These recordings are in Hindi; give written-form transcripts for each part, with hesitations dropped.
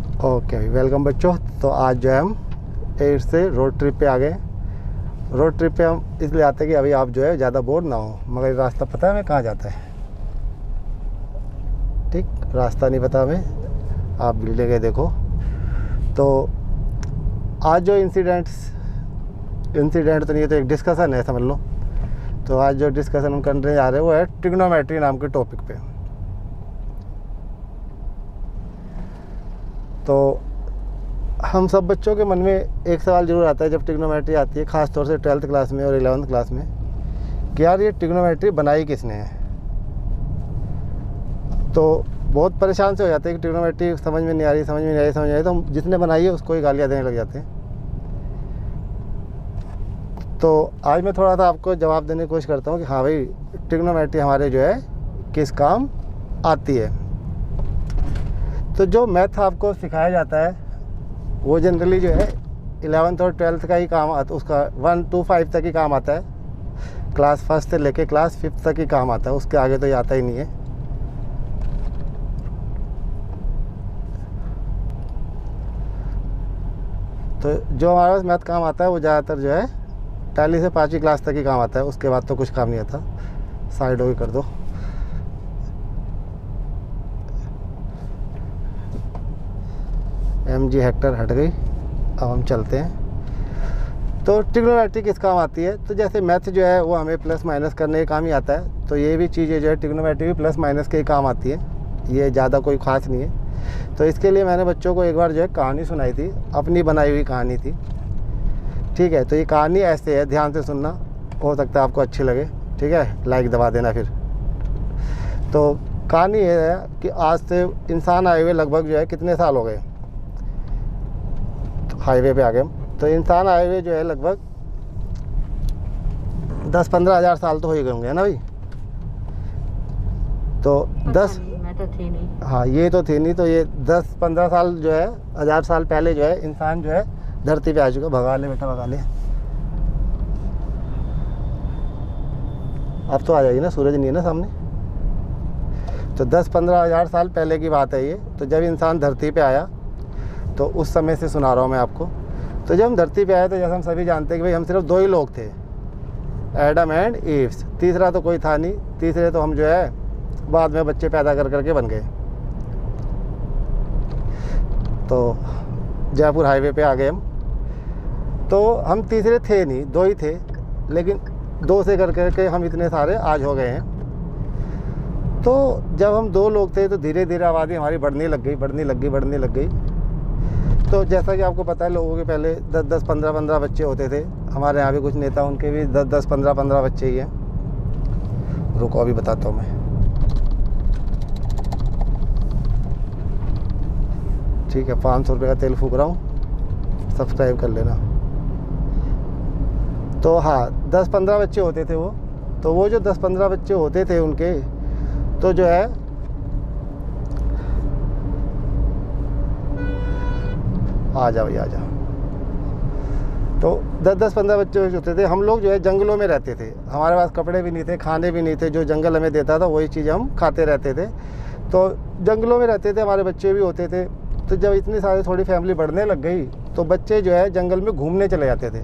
ओके वेलकम बच्चों। तो आज जो है हम 8 से रोड ट्रिप पे आ गए। रोड ट्रिप पे हम इसलिए आते हैं कि अभी आप जो है ज़्यादा बोर ना हो। मगर रास्ता पता है हमें कहाँ जाता है? ठीक, रास्ता नहीं पता हमें, आप बिल्डिंग है देखो। तो आज जो इंसिडेंट तो नहीं है, तो एक डिस्कशन है समझ लो। तो आज जो डिस्कशन हम करने जा रहे हैं वो है ट्रिग्नोमेट्री नाम के टॉपिक पे। तो हम सब बच्चों के मन में एक सवाल ज़रूर आता है जब ट्रिग्नोमेट्री आती है, ख़ास तौर से 12th क्लास में और 11th क्लास में, कि यार ये ट्रिग्नोमेट्री बनाई किसने है। तो बहुत परेशान से हो जाते हैं कि ट्रिग्नोमेट्री समझ में नहीं आ रही, तो हम जिसने बनाई है उसको ही गालियाँ देने लग जाते हैं। तो आज मैं थोड़ा सा आपको जवाब देने की कोशिश करता हूँ कि हाँ भाई, ट्रिग्नोमेट्री हमारे जो है किस काम आती है। तो जो मैथ आपको सिखाया जाता है वो जनरली जो है 11th और 12th का ही काम आता है, उसका 1 to 5 तक ही काम आता है। क्लास 1 से लेके क्लास 5 तक ही काम आता है, उसके आगे तो ये आता ही नहीं है। तो जो हमारे पास मैथ काम आता है वो ज़्यादातर जो है पहली से 5वीं क्लास तक ही काम आता है, उसके बाद तो कुछ काम नहीं आता। साइड हो कर दो। MG हेक्टर हट गई। अब हम चलते हैं। तो ट्रिग्नोमेट्री किस काम आती है? तो जैसे मैथ जो है वो हमें प्लस माइनस करने के काम ही आता है, तो ये भी चीज़ें जो है ट्रिग्नोमेट्री भी प्लस माइनस के ही काम आती है। ये ज़्यादा कोई ख़ास नहीं है। तो इसके लिए मैंने बच्चों को एक बार जो है कहानी सुनाई थी, अपनी बनाई हुई कहानी थी। ठीक है, तो ये कहानी ऐसे है, ध्यान से सुनना, हो सकता है आपको अच्छी लगे। ठीक है, लाइक दबा देना फिर। तो कहानी ये है कि आज से इंसान आए हुए लगभग जो है कितने साल हो गए, हाईवे पे आ गए हम। तो इंसान आए हुए जो है लगभग 10-15 हज़ार साल तो हो ही गए होंगे, है ना भाई? तो 10, मैं तो थी नहीं। हाँ ये तो थी नहीं, तो ये 10-15 साल जो है, 1000 साल पहले जो है इंसान जो है धरती पे आ चुका। भगा ले बेटा, भगा ले। अब तो आ जाएगी ना, सूरज नहीं है ना सामने। तो 10-15 हज़ार साल पहले की बात है ये। तो जब इंसान धरती पे आया, तो उस समय से सुना रहा हूँ मैं आपको। तो जब हम धरती पे आए तो जैसे हम सभी जानते हैं कि भाई हम सिर्फ 2 ही लोग थे, एडम एंड ईव्स। तीसरा तो कोई था नहीं। तीसरे तो हम जो है बाद में बच्चे पैदा कर करके बन गए। तो जयपुर हाईवे पे आ गए हम। तो हम तीसरे थे नहीं, 2 ही थे, लेकिन 2 से कर करके हम इतने सारे आज हो गए हैं। तो जब हम 2 लोग थे तो धीरे धीरे आबादी हमारी बढ़ने लग गई। तो जैसा कि आपको पता है, लोगों के पहले 10-10, 15-15 बच्चे होते थे। हमारे यहाँ भी कुछ नेता, उनके भी 10-10, 15-15 बच्चे ही हैं। रुको अभी बताता हूँ मैं। ठीक है, 500 रुपये का तेल फूक रहा हूँ, सब्सक्राइब कर लेना। तो हाँ, 10-15 बच्चे होते थे वो। तो वो जो 10-15 बच्चे होते थे उनके, तो जो है आ जाओ भाई, आ जाओ। तो 10-10-15 बच्चे होते थे। हम लोग जो है जंगलों में रहते थे। हमारे पास कपड़े भी नहीं थे, खाने भी नहीं थे। जो जंगल हमें देता था वही चीज़ हम खाते रहते थे। तो जंगलों में रहते थे, हमारे बच्चे भी होते थे। तो जब इतनी सारी थोड़ी फैमिली बढ़ने लग गई, तो बच्चे जो है जंगल में घूमने चले जाते थे।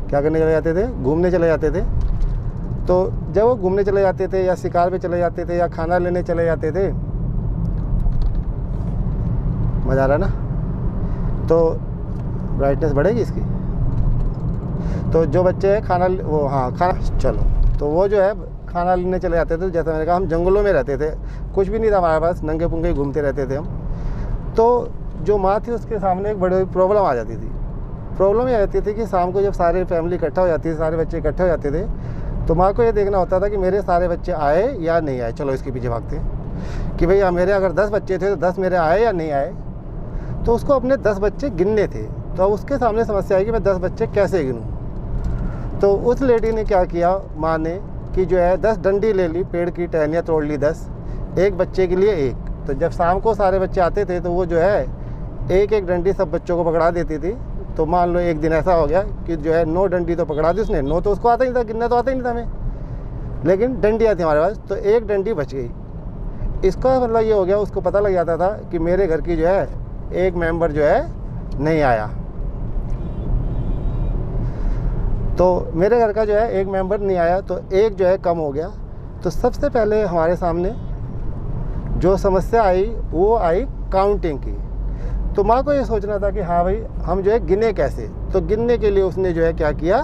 क्या करने चले जाते थे? घूमने चले जाते थे। तो जब वो घूमने चले जाते थे या शिकार पे चले जाते थे या खाना लेने चले जाते थे, मज़ा आ रहा ना? तो ब्राइटनेस बढ़ेगी इसकी। तो जो बच्चे खाना चलो, तो वो जो है खाना लेने चले जाते थे। जैसा मैंने कहा, हम जंगलों में रहते थे, कुछ भी नहीं था हमारे पास, नंगे पुंगे घूमते रहते थे हम। तो जो माँ थी उसके सामने एक बड़ी प्रॉब्लम आ जाती थी। प्रॉब्लम ये आती थी कि शाम को जब सारे फैमिली इकट्ठा हो जाती थी, सारे बच्चे इकट्ठे हो जाते थे, तो माँ को ये देखना होता था कि मेरे सारे बच्चे आए या नहीं आए। चलो इसके पीछे भागते हैं कि भैया मेरे अगर 10 बच्चे थे तो 10 मेरे आए या नहीं आए। तो उसको अपने 10 बच्चे गिनने थे। तो अब उसके सामने समस्या आई कि मैं 10 बच्चे कैसे गिनूँ। तो उस लेडी ने क्या किया, माँ ने, कि जो है 10 डंडी ले ली, पेड़ की टहनियाँ तोड़ ली 10, एक बच्चे के लिए एक। तो जब शाम को सारे बच्चे आते थे तो वो जो है एक एक डंडी सब बच्चों को पकड़ा देती थी। तो मान लो एक दिन ऐसा हो गया कि जो है 9 डंडी तो पकड़ा दी उसने। 9 तो उसको आता ही नहीं था, गिनना तो आता ही नहीं था हमें, लेकिन डंडियाँ थी हमारे पास, तो एक डंडी बच गई। इसका मतलब ये हो गया, उसको पता लग जाता था कि मेरे घर की जो है एक मेंबर जो है नहीं आया। तो मेरे घर का जो है एक मेंबर नहीं आया, तो एक जो है कम हो गया। तो सबसे पहले हमारे सामने जो समस्या आई वो आई काउंटिंग की। तो माँ को ये सोचना था कि हाँ भाई हम जो है गिने कैसे। तो गिनने के लिए उसने जो है क्या किया,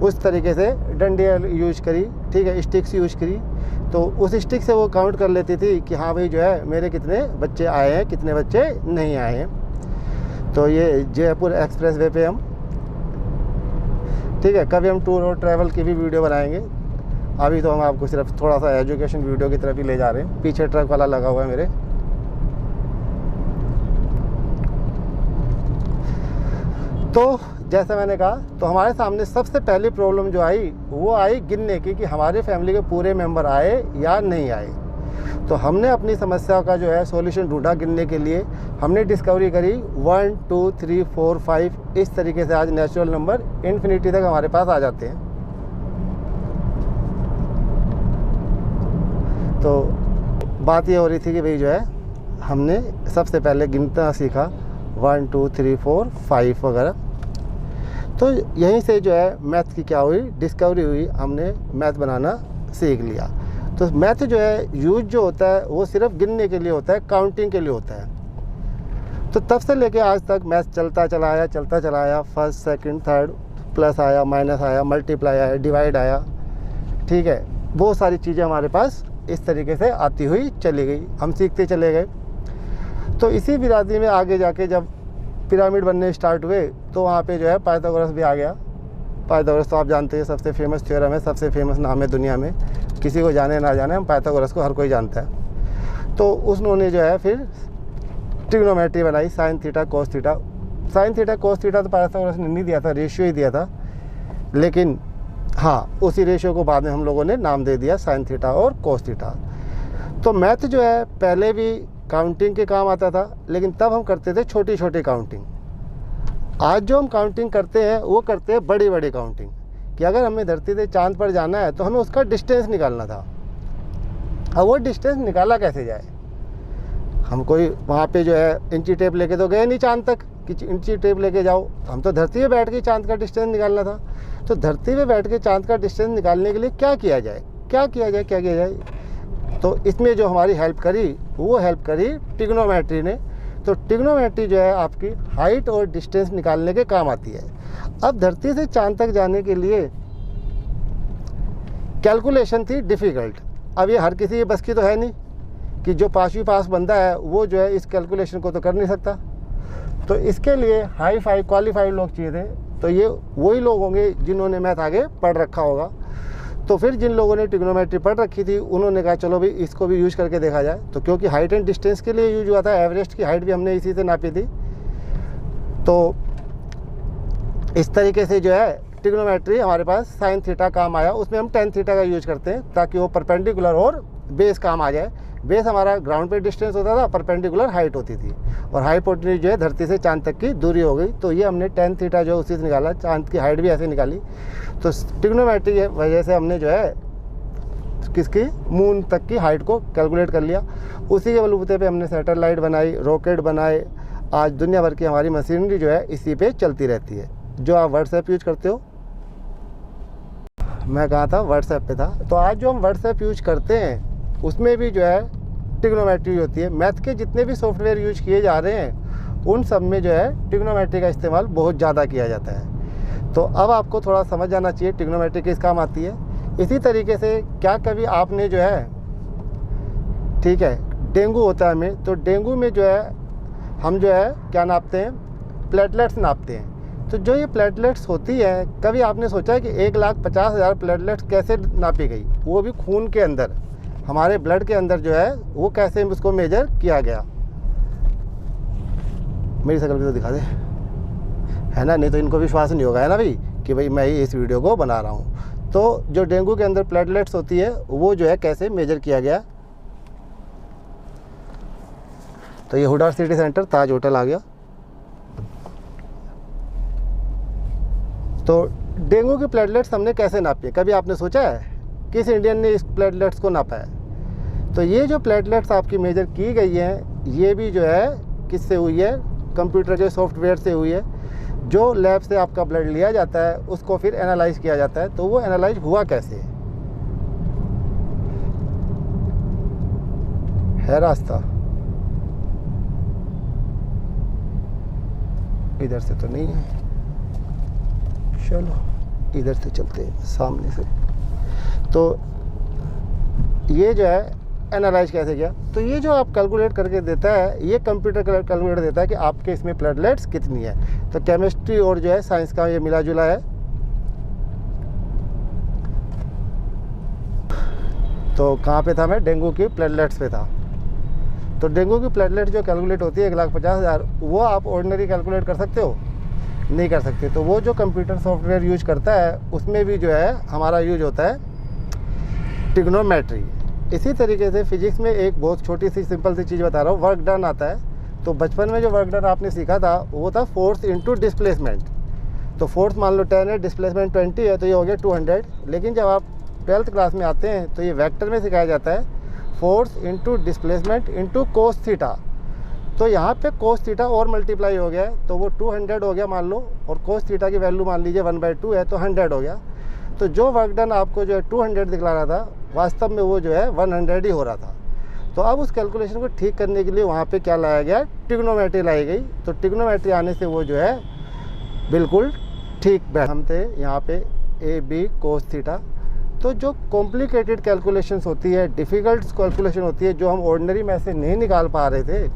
उस तरीके से डंडियाँ यूज करी, ठीक है, स्टिक्स यूज करी। तो उस स्टिक से वो काउंट कर लेती थी कि हाँ भाई जो है मेरे कितने बच्चे आए हैं, कितने बच्चे नहीं आए हैं। तो ये जयपुर एक्सप्रेस वे पे हम, ठीक है, कभी हम टूर और ट्रैवल की भी वीडियो बनाएंगे। अभी तो हम आपको सिर्फ थोड़ा सा एजुकेशन वीडियो की तरफ ही ले जा रहे हैं। पीछे ट्रक वाला लगा हुआ है मेरे। तो जैसा मैंने कहा, तो हमारे सामने सबसे पहली प्रॉब्लम जो आई वो आई गिनने की कि हमारे फैमिली के पूरे मेंबर आए या नहीं आए। तो हमने अपनी समस्या का जो है सॉल्यूशन ढूंढा गिनने के लिए। हमने डिस्कवरी करी 1 2 3 4 5 इस तरीके से आज नेचुरल नंबर इन्फिनिटी तक हमारे पास आ जाते हैं। तो बात ये हो रही थी कि भाई जो है हमने सबसे पहले गिनना सीखा 1 2 3 4 5 वगैरह। तो यहीं से जो है मैथ की क्या हुई, डिस्कवरी हुई, हमने मैथ बनाना सीख लिया। तो मैथ जो है यूज जो होता है वो सिर्फ गिनने के लिए होता है, काउंटिंग के लिए होता है। तो तब से लेके आज तक मैथ चलता चला आया। फर्स्ट सेकंड थर्ड, प्लस आया, माइनस आया, मल्टीप्लाई आया, डिवाइड आया, ठीक है, बहुत सारी चीज़ें हमारे पास इस तरीके से आती हुई चली गई, हम सीखते चले गए। तो इसी बिरादरी में आगे जाके जब पिरामिड बनने स्टार्ट हुए तो वहाँ पे जो है पाइथागोरस भी आ गया। पाइथागोरस तो आप जानते हैं सबसे फेमस थ्योरम है, सबसे फेमस नाम है दुनिया में, किसी को जाने ना जाने, हम पाइथागोरस को हर कोई जानता है। तो उन्होंने जो है फिर ट्रिग्नोमेट्री बनाई, sine theta cos theta. Sine theta cos theta तो पाइथागोरस ने नहीं दिया था, रेशियो ही दिया था, लेकिन हाँ उसी रेशियो को बाद में हम लोगों ने नाम दे दिया साइन थीटा और कोस थीटा। तो मैथ जो है पहले भी काउंटिंग के काम आता था, लेकिन तब हम करते थे छोटी छोटी काउंटिंग। आज जो हम काउंटिंग करते हैं वो करते हैं बड़ी बड़ी काउंटिंग, कि अगर हमें धरती से चांद पर जाना है तो हमें उसका डिस्टेंस निकालना था। अब वो डिस्टेंस निकाला कैसे जाए, हम कोई वहाँ पे जो है इंची टेप लेके तो गए नहीं चांद तक कि इंची टेप लेके जाओ, हम तो धरती पे बैठ के चांद का डिस्टेंस निकालना था। तो धरती पे बैठ के चांद का डिस्टेंस निकालने के लिए क्या किया जाए। तो इसमें जो हमारी हेल्प करी वो हेल्प करी ट्रिग्नोमेट्री ने। तो ट्रिग्नोमेट्री जो है आपकी हाइट और डिस्टेंस निकालने के काम आती है। अब धरती से चांद तक जाने के लिए कैलकुलेशन थी डिफ़िकल्ट। अब ये हर किसी की बस की तो है नहीं कि जो पाँचवीं पास बंदा है वो जो है इस कैलकुलेशन को तो कर नहीं सकता। तो इसके लिए हाई फाई क्वालिफाइड लोग चाहिए थे। तो ये वही लोग होंगे जिन्होंने मैथ आगे पढ़ रखा होगा। तो फिर जिन लोगों ने ट्रिग्नोमेट्री पढ़ रखी थी उन्होंने कहा चलो भाई इसको भी यूज करके देखा जाए। तो क्योंकि हाइट एंड डिस्टेंस के लिए यूज हुआ था, एवरेस्ट की हाइट भी हमने इसी से नापी थी। तो इस तरीके से जो है ट्रिग्नोमेट्री हमारे पास साइन थीटा काम आया। उसमें हम टेन थीटा का यूज करते हैं ताकि वो परपेंडिकुलर और बेस काम आ जाए। बेस हमारा ग्राउंड पे डिस्टेंस होता था, परपेंडिकुलर हाइट होती थी, और हाइपोटेन्यूज जो है धरती से चांद तक की दूरी हो गई। तो ये हमने टेन थीटा जो उसी से निकाला, चांद की हाइट भी ऐसे निकाली। तो ट्रिग्नोमेट्री की वजह से हमने जो है किसकी मून तक की हाइट को कैलकुलेट कर लिया। उसी के बलबूते पे हमने सैटेलाइट बनाई, रॉकेट बनाए। आज दुनिया भर की हमारी मशीनरी जो है इसी पे चलती रहती है। जो आप व्हाट्सएप यूज करते हो, मैं कहा था व्हाट्सएप पे था, तो आज जो हम व्हाट्सएप यूज करते हैं उसमें भी जो है ट्रिग्नोमेट्री होती है। मैथ के जितने भी सॉफ्टवेयर यूज किए जा रहे हैं उन सब में जो है ट्रिग्नोमेट्री का इस्तेमाल बहुत ज़्यादा किया जाता है। तो अब आपको थोड़ा समझ आना चाहिए ट्रिग्नोमेट्री किस काम आती है। इसी तरीके से क्या कभी आपने जो है, ठीक है, डेंगू होता है हमें, तो डेंगू में जो है हम जो है क्या नापते हैं, प्लेटलेट्स नापते हैं। तो जो ये प्लेटलेट्स होती है, कभी आपने सोचा है कि 1,50,000 प्लेटलेट्स कैसे नापी गई, वो भी खून के अंदर, हमारे ब्लड के अंदर जो है वो कैसे उसको मेजर किया गया। मेरी शक्ल भी तो दिखा दे, है ना, नहीं तो इनको विश्वास नहीं होगा, है ना भाई, कि भाई मैं ही इस वीडियो को बना रहा हूँ। तो जो डेंगू के अंदर प्लेटलेट्स होती है वो जो है कैसे मेजर किया गया। तो ये हुडा सिटी सेंटर ताज होटल आ गया। तो डेंगू की प्लेटलेट्स हमने कैसे नापी है, कभी आपने सोचा है किस इंडियन ने इस प्लेटलेट्स को नापा है। तो ये जो प्लेटलेट्स आपकी मेजर की गई हैं, ये भी जो है किससे हुई है, कंप्यूटर के सॉफ्टवेयर से हुई है। जो लैब से आपका ब्लड लिया जाता है उसको फिर एनालाइज किया जाता है, तो वो एनालाइज हुआ कैसे है रास्ता। इधर से तो नहीं है, चलो इधर से चलते हैं सामने से। तो ये जो है एनालाइज कैसे किया, तो ये जो आप कैलकुलेट करके देता है, ये कंप्यूटर कैलकुलेट देता है कि आपके इसमें प्लेटलेट्स कितनी है। तो केमिस्ट्री और जो है साइंस का ये मिला जुला है। तो कहाँ पे था मैं, डेंगू की प्लेटलेट्स पे था। तो डेंगू की प्लेटलेट जो कैलकुलेट होती है 1,50,000, वो आप ऑर्डिनरी कैलकुलेट कर सकते हो, नहीं कर सकते। तो वो जो कंप्यूटर सॉफ्टवेयर यूज करता है उसमें भी जो है हमारा यूज होता है ट्रिग्नोमेट्री। इसी तरीके से फिजिक्स में एक बहुत छोटी सी सिंपल सी चीज़ बता रहा हूँ, वर्क डन आता है। तो बचपन में जो वर्क डन आपने सीखा था वो था फोर्स इनटू डिस्प्लेसमेंट। तो फोर्स मान लो 10 है, डिस्प्लेसमेंट 20 है, तो ये हो गया 200। लेकिन जब आप 12th क्लास में आते हैं तो ये वेक्टर में सिखाया जाता है force into displacement into cos theta. तो यहाँ पे कोस थीटा और मल्टीप्लाई हो गया है, तो वो 200 हो गया मान लो, और कोस थीटा की वैल्यू मान लीजिए 1/2 है, तो 100 हो गया। तो जो वर्क डन आपको जो है 200 दिखला रहा था, वास्तव में वो जो है 100 ही हो रहा था। तो अब उस कैलकुलेशन को ठीक करने के लिए वहाँ पे क्या लाया गया, ट्रिग्नोमेट्री लाई गई। तो ट्रिग्नोमेट्री आने से वो जो है बिल्कुल ठीक बैठ। हम थे यहाँ पे AB कोस थीटा। तो जो कॉम्प्लिकेटेड कैलकुलेशंस होती है, डिफ़िकल्ट कैलकुलेशन होती है, जो हम ऑर्डिनरी मैथ से नहीं निकाल पा रहे थे,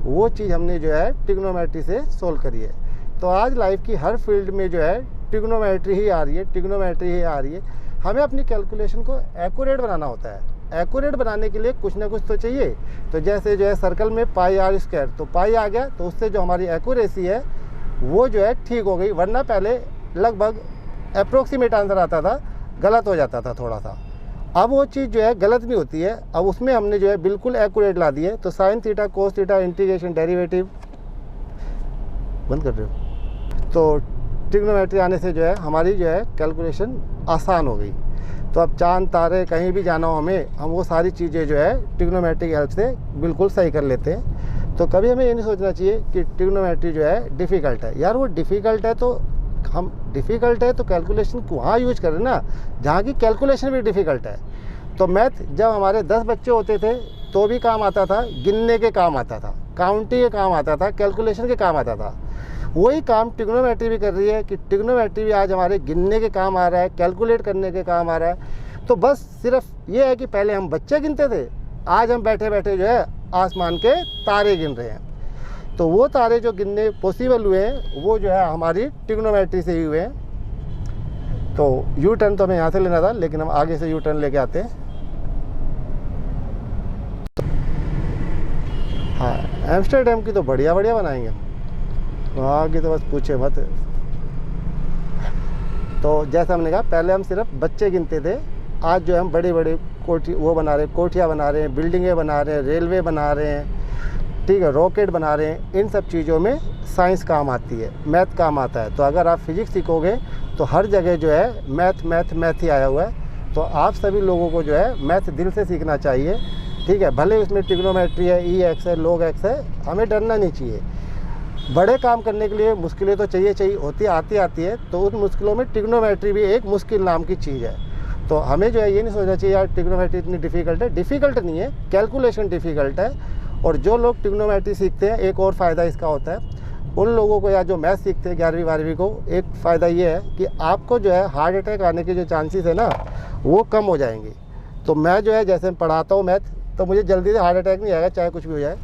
वो चीज़ हमने जो है ट्रिग्नोमेट्री से सोल्व करी है। तो आज लाइफ की हर फील्ड में जो है ट्रिग्नोमेट्री ही आ रही है, ट्रिग्नोमेट्री ही आ रही है। हमें अपनी कैलकुलेशन को एक्यूरेट बनाना होता है। एक्यूरेट बनाने के लिए कुछ ना कुछ तो चाहिए। तो जैसे जो है सर्कल में πr², तो पाई आ गया, तो उससे जो हमारी एक्यूरेसी है वो जो है ठीक हो गई। वरना पहले लगभग अप्रोक्सीमेट आंसर आता था, गलत हो जाता था थोड़ा सा। अब वो चीज़ जो है गलत नहीं होती है, अब उसमें हमने जो है बिल्कुल एक्यूरेट ला दी है। तो sine theta cos theta integration derivative बंद कर रहे हो। तो ट्रिग्नोमेट्री आने से जो है हमारी जो है कैलकुलेशन आसान हो गई। तो अब चांद तारे कहीं भी जाना हो हमें, हम वो सारी चीज़ें जो है ट्रिग्नोमेट्री की हेल्प से बिल्कुल सही कर लेते हैं। तो कभी हमें ये नहीं सोचना चाहिए कि ट्रिग्नोमेट्री जो है डिफ़िकल्ट है। यार वो डिफ़िकल्ट है तो हम डिफ़िकल्ट है तो कैलकुलेशन वहाँ यूज करें ना जहाँ की कैलकुलेशन भी डिफ़िकल्ट है। तो मैथ जब हमारे 10 बच्चे होते थे तो भी काम आता था, गिनने के काम आता था, काउंटिंग के काम आता था, कैलकुलेशन के काम आता था। वही काम ट्रिग्नोमेट्री भी कर रही है कि ट्रिग्नोमेट्री भी आज हमारे गिनने के काम आ रहा है, कैलकुलेट करने के काम आ रहा है। तो बस सिर्फ ये है कि पहले हम बच्चे गिनते थे, आज हम बैठे बैठे जो है आसमान के तारे गिन रहे हैं। तो वो तारे जो गिनने पॉसिबल हुए हैं वो जो है हमारी ट्रिग्नोमेट्री से ही हुए हैं। तो यू टर्न तो हमें यहाँ से लेना था, लेकिन हम आगे से यू टर्न लेके आते हैं। हाँ, एम्स्टर्डम की तो बढ़िया बढ़िया बनाएंगे हम, वहाँ की तो बस पूछे मत। तो जैसा हमने कहा पहले हम सिर्फ बच्चे गिनते थे, आज जो हम बड़े बड़े वो बना रहे हैं, कोठियाँ बना रहे हैं, बिल्डिंगें बना रहे हैं, रेलवे बना रहे हैं, ठीक है, रॉकेट बना रहे हैं। इन सब चीज़ों में साइंस काम आती है, मैथ काम आता है। तो अगर आप फिजिक्स सीखोगे तो हर जगह जो है मैथ मैथ मैथ ही आया हुआ है। तो आप सभी लोगों को जो है मैथ दिल से सीखना चाहिए, ठीक है। भले उसमें ट्रिग्नोमेट्री है, E(x) है, log(x) है, हमें डरना नहीं चाहिए। बड़े काम करने के लिए मुश्किलें तो चाहिए होती आती है। तो उन मुश्किलों में ट्रिग्नोमेट्री भी एक मुश्किल नाम की चीज़ है। तो हमें जो है ये नहीं सोचना चाहिए यार ट्रिग्नोमेट्री इतनी डिफ़िकल्ट है। डिफ़िकल्ट नहीं है, कैलकुलेशन डिफ़िकल्ट है। और जो लोग ट्रिग्नोमेट्री सीखते हैं, एक और फ़ायदा इसका होता है उन लोगों को, या जो मैथ सीखते हैं 11वीं 12वीं को, एक फ़ायदा ये है कि आपको जो है हार्ट अटैक आने के जो चांसेस है ना वो कम हो जाएंगे। तो मैं जो है जैसे पढ़ाता हूँ मैथ, तो मुझे जल्दी से हार्ट अटैक नहीं आएगा, चाहे कुछ भी हो जाए।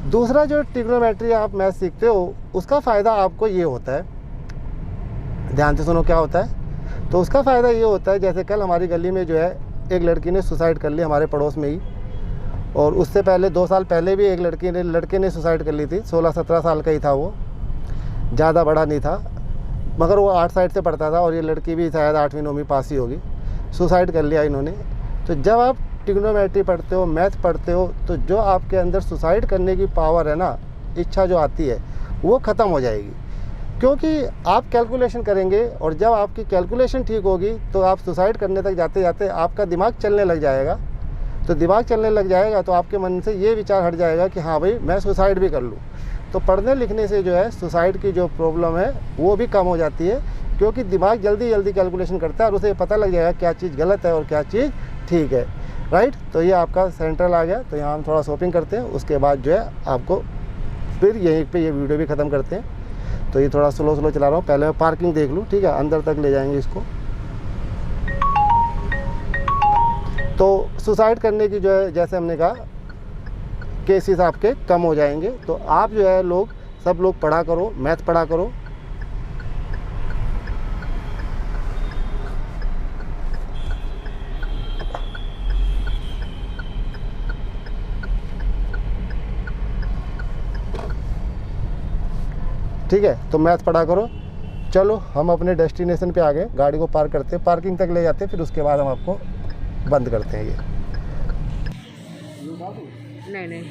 दूसरा जो ट्रिग्नोमेट्री आप मैथ सीखते हो उसका फ़ायदा आपको ये होता है, ध्यान से सुनो क्या होता है। तो उसका फ़ायदा ये होता है, जैसे कल हमारी गली में जो है एक लड़की ने सुसाइड कर ली, हमारे पड़ोस में ही। और उससे पहले 2 साल पहले भी एक लड़के ने सुसाइड कर ली थी। 16-17 साल का ही था वो, ज़्यादा बड़ा नहीं था, मगर वो 8 साइड से पढ़ता था। और ये लड़की भी शायद 8वीं 9वीं पास ही होगी, सुसाइड कर लिया इन्होंने। तो जब आप ट्रिग्नोमेट्री पढ़ते हो, मैथ पढ़ते हो, तो जो आपके अंदर सुसाइड करने की पावर है ना, इच्छा जो आती है, वो ख़त्म हो जाएगी। क्योंकि आप कैलकुलेशन करेंगे, और जब आपकी कैलकुलेशन ठीक होगी तो आप सुसाइड करने तक जाते जाते आपका दिमाग चलने लग जाएगा। तो दिमाग चलने लग जाएगा तो आपके मन से ये विचार हट जाएगा कि हाँ भाई मैं सुसाइड भी कर लूँ। तो पढ़ने लिखने से जो है सुसाइड की जो प्रॉब्लम है वो भी कम हो जाती है, क्योंकि दिमाग जल्दी जल्दी कैलकुलेशन करता है और उसे पता लग जाएगा क्या चीज़ गलत है और क्या चीज़ ठीक है, राइट। तो ये आपका सेंट्रल आ गया। तो यहाँ हम थोड़ा शॉपिंग करते हैं, उसके बाद जो है आपको फिर यहीं पे ये वीडियो भी ख़त्म करते हैं। तो ये थोड़ा स्लो स्लो चला रहा हूँ, पहले मैं पार्किंग देख लूँ, ठीक है, अंदर तक ले जाएंगे इसको। तो सुसाइड करने की जो है जैसे हमने कहा केसेस आपके कम हो जाएंगे। तो आप जो है सब लोग पढ़ा करो, मैथ पढ़ा करो। ठीक है, तो मैथ पढ़ा करो। चलो हम अपने डेस्टिनेशन पे आ गए, गाड़ी को पार्क करते हैं, पार्किंग तक ले जाते हैं, फिर उसके बाद हम आपको बंद करते हैं ये। नहीं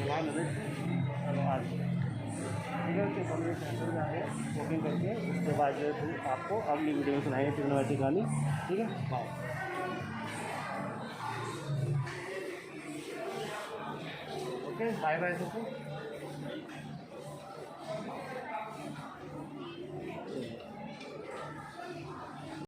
शॉपिंग करके उसके बाद जो है आपको अगली वीडियो में सुनाएंगे ट्रिग्नोमेट्री कहानी, ठीक है। बाय। ओके, बाय बाय सबको।